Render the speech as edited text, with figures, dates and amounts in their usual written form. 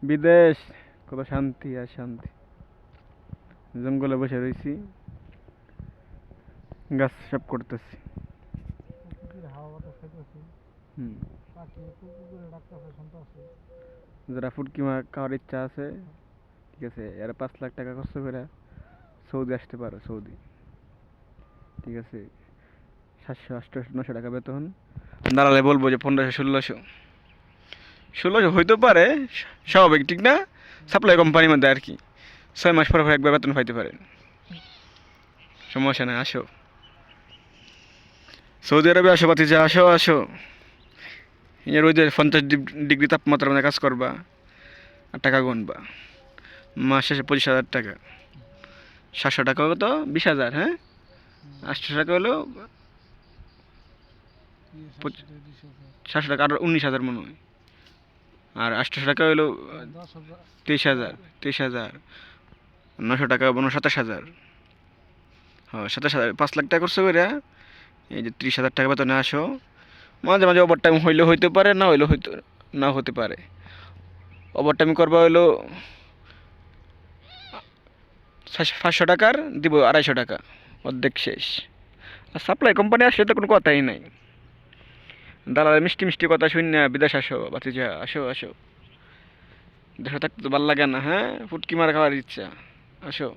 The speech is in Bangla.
বিদেশ কত শান্তি আর শান্তি। জঙ্গলে বসে রয়েছি, গাছ সব করতেছি। প্রকৃতির হাওয়া বাতাস খাইতেছি, হুম। পাখি কুকুরে ডাকতেছে শুনতেছি। যারা ফুটকি মাছ খাওয়ার ইচ্ছা আছে, ঠিক আছে, এরা 5 লাখ টাকা খরচ করে সৌদি আসতে পারো। সৌদি, ঠিক আছে, 700 800 900 টাকা বেতন। দাঁড়ালে বলবো যে 1500 1600 হইতে পারে, স্বাভাবিক ঠিক না? সাপ্লাই কোম্পানির মধ্যে আর কি 6 মাস পর পর একবার বেতন পাইতে পারে, সমস্যা নেই। আসো সৌদি আরবে, আসো বাতিজা, আসো আসো। এর ওই যে 50 ডিগ্রি তাপমাত্রা মধ্যে কাজ করবা আর টাকা গুনবা। মাস শেষে 25,000 টাকা। 700 টাকা হলো তো 20,000, হ্যাঁ, 800 টাকা হলো 700 টাকা আর 19,000 মনে হয়। আর 800 টাকা হলো 10,000। 23,000, 23,000, 900 টাকা বনো 27,000। হ্যাঁ, 27,000, 5 লাখ টাকা খরচ করে এই যে 30,000 টাকা বেতনে আসো। মাঝে মাঝে ওভার টাইম হইলে হইতে পারে, না হইলে হইতে না হতে পারে। ওভার টাইম করবা হইলো 500 টাকার দিব 250 টাকা, অর্ধেক শেষ। আর সাপ্লাই কোম্পানি আসলে তো কোনো কথাই নাই। দালালের মিষ্টি মিষ্টি কথা শুনে বিদেশ আসো বাতিজা, আসো আসো। দেশে থাকতে তো ভালো লাগে না, হ্যাঁ, ফুটকি মারা খাওয়ার ইচ্ছা। আসো।